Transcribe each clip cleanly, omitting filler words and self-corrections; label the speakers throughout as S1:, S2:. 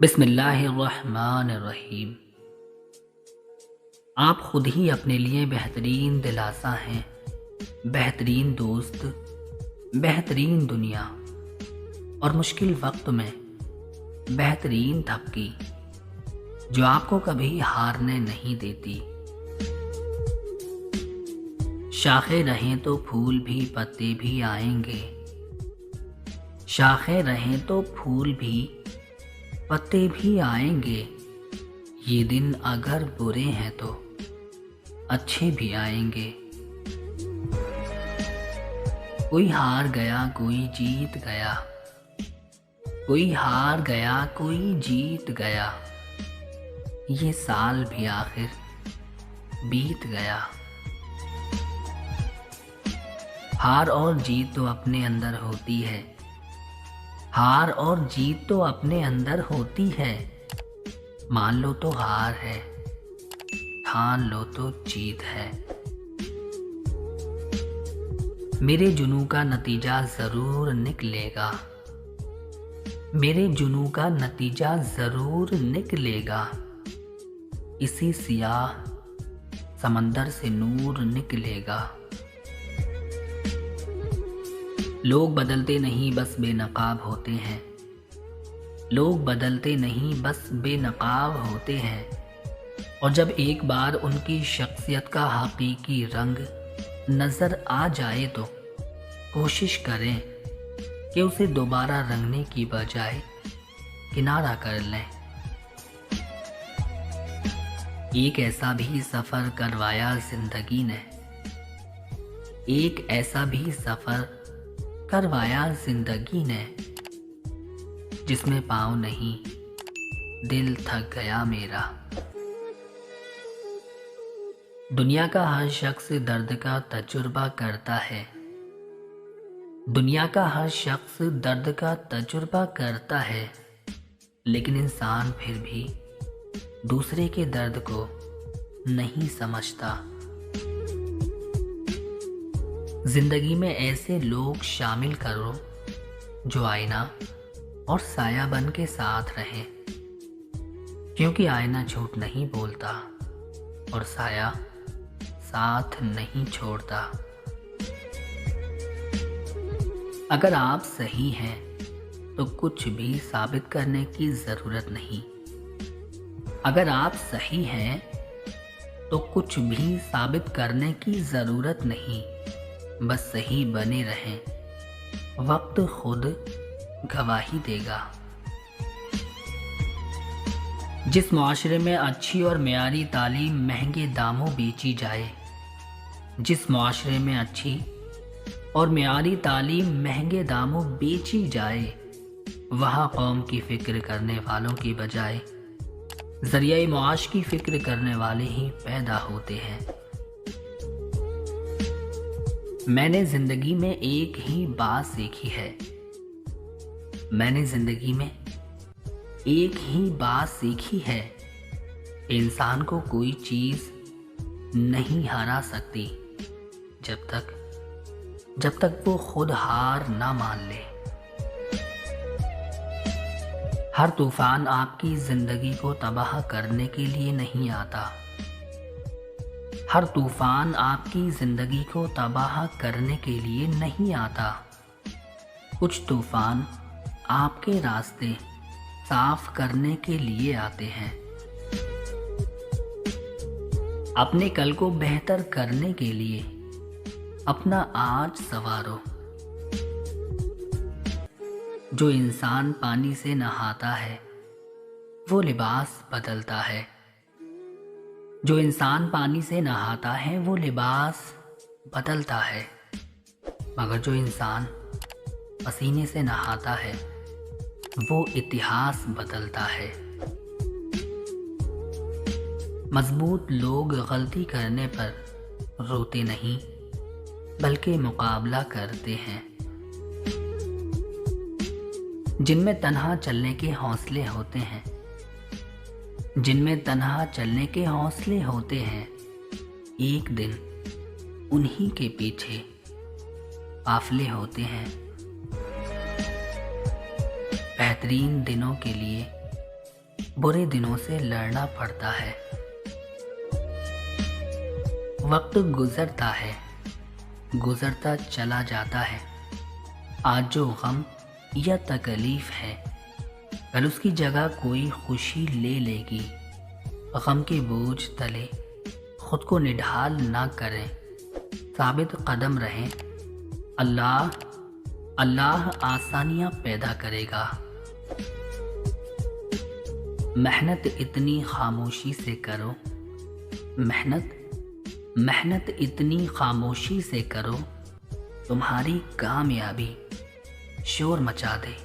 S1: बिस्मिल्लाहिर्रहमानिर्रहीम। आप खुद ही अपने लिए बेहतरीन दिलासा हैं, बेहतरीन दोस्त, बेहतरीन दुनिया और मुश्किल वक्त में बेहतरीन थपकी जो आपको कभी हारने नहीं देती। शाखें रहें तो फूल भी पत्ते भी आएंगे, शाखें रहें तो फूल भी पत्ते भी आएंगे। ये दिन अगर बुरे हैं तो अच्छे भी आएंगे। कोई हार गया कोई जीत गया, कोई हार गया कोई जीत गया। ये साल भी आखिर बीत गया। हार और जीत तो अपने अंदर होती है, हार और जीत तो अपने अंदर होती है। मान लो तो हार है, ठान लो तो जीत है। मेरे जुनू का नतीजा जरूर निकलेगा, मेरे जुनू का नतीजा जरूर निकलेगा। इसी सियाह समंदर से नूर निकलेगा। लोग बदलते नहीं बस बेनकाब होते हैं, लोग बदलते नहीं बस बेनकाब होते हैं। और जब एक बार उनकी शख्सियत का हकीकी रंग नज़र आ जाए तो कोशिश करें कि उसे दोबारा रंगने की बजाय किनारा कर लें। एक ऐसा भी सफ़र करवाया जिंदगी ने, एक ऐसा भी सफ़र करवाया जिंदगी ने, जिसमें पाँव नहीं दिल थक गया मेरा। दुनिया का हर शख्स दर्द का तजुर्बा करता है, दुनिया का हर शख्स दर्द का तजुर्बा करता है। लेकिन इंसान फिर भी दूसरे के दर्द को नहीं समझता। जिंदगी में ऐसे लोग शामिल करो जो आईना और साया बन के साथ रहें, क्योंकि आईना झूठ नहीं बोलता और साया साथ नहीं छोड़ता। अगर आप सही हैं तो कुछ भी साबित करने की जरूरत नहीं, अगर आप सही हैं तो कुछ भी साबित करने की जरूरत नहीं। बस सही बने रहें, वक्त खुद गवाही देगा। जिस मुआशरे में अच्छी और मेयारी तालीम महंगे दामों बेची जाए, जिस मुआशरे में अच्छी और मेयारी तालीम महंगे दामों बेची जाए, वहाँ कौम की फिक्र करने वालों की बजाय ज़रिया मुआश की फिक्र करने वाले ही पैदा होते हैं। मैंने जिंदगी में एक ही बात सीखी है, मैंने जिंदगी में एक ही बात सीखी है। इंसान को कोई चीज नहीं हरा सकती जब तक वो खुद हार ना मान ले। हर तूफान आपकी जिंदगी को तबाह करने के लिए नहीं आता, हर तूफान आपकी जिंदगी को तबाह करने के लिए नहीं आता। कुछ तूफान आपके रास्ते साफ करने के लिए आते हैं। अपने कल को बेहतर करने के लिए अपना आज संवारो। जो इंसान पानी से नहाता है वो लिबास बदलता है, जो इंसान पानी से नहाता है वो लिबास बदलता है। मगर जो इंसान पसीने से नहाता है वो इतिहास बदलता है। मजबूत लोग गलती करने पर रोते नहीं बल्कि मुकाबला करते हैं। जिनमें तन्हा चलने के हौसले होते हैं, जिनमें तन्हा चलने के हौसले होते हैं, एक दिन उन्हीं के पीछे काफिले होते हैं। बेहतरीन दिनों के लिए बुरे दिनों से लड़ना पड़ता है। वक्त गुजरता है, गुजरता चला जाता है। आज जो गम या तकलीफ है, कल उसकी जगह कोई खुशी ले लेगी। गम के बोझ तले खुद को निढाल ना करें, साबित कदम रहें। अल्लाह अल्लाह आसानियां पैदा करेगा। मेहनत इतनी खामोशी से करो, मेहनत इतनी खामोशी से करो, तुम्हारी कामयाबी शोर मचा दे।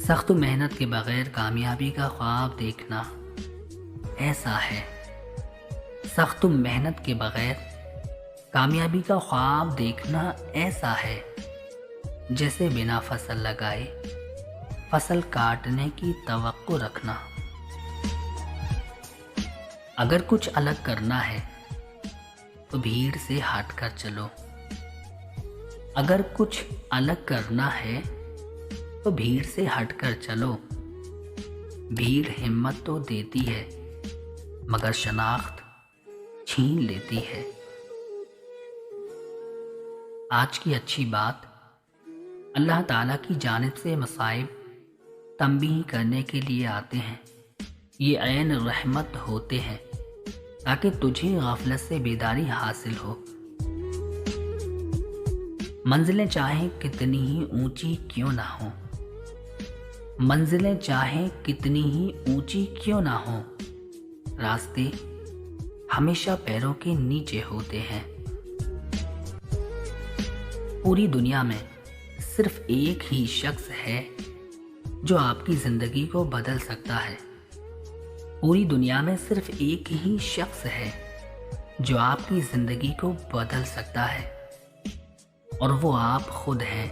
S1: सख्त मेहनत के बगैर कामयाबी का ख्वाब देखना ऐसा है। सख्त मेहनत के बगैर कामयाबी का ख्वाब देखना ऐसा है, जैसे बिना फसल लगाए फसल काटने की तवक्को रखना। अगर कुछ अलग करना है तो भीड़ से हटकर चलो। अगर कुछ अलग करना है तो भीड़ से हटकर चलो। भीड़ हिम्मत तो देती है, मगर शनाख्त छीन लेती है। आज की अच्छी बात, अल्लाह ताला की जानिब से मसाइब तंबीह करने के लिए आते हैं। ये ऐन रहमत होते हैं ताकि तुझे गफलत से बेदारी हासिल हो। मंजिलें चाहे कितनी ही ऊंची क्यों ना हो, मंजिलें चाहे कितनी ही ऊंची क्यों ना हो, रास्ते हमेशा पैरों के नीचे होते हैं। पूरी दुनिया में सिर्फ एक ही शख्स है जो आपकी जिंदगी को बदल सकता है। पूरी दुनिया में सिर्फ एक ही शख्स है जो आपकी जिंदगी को बदल सकता है, और वो आप खुद हैं।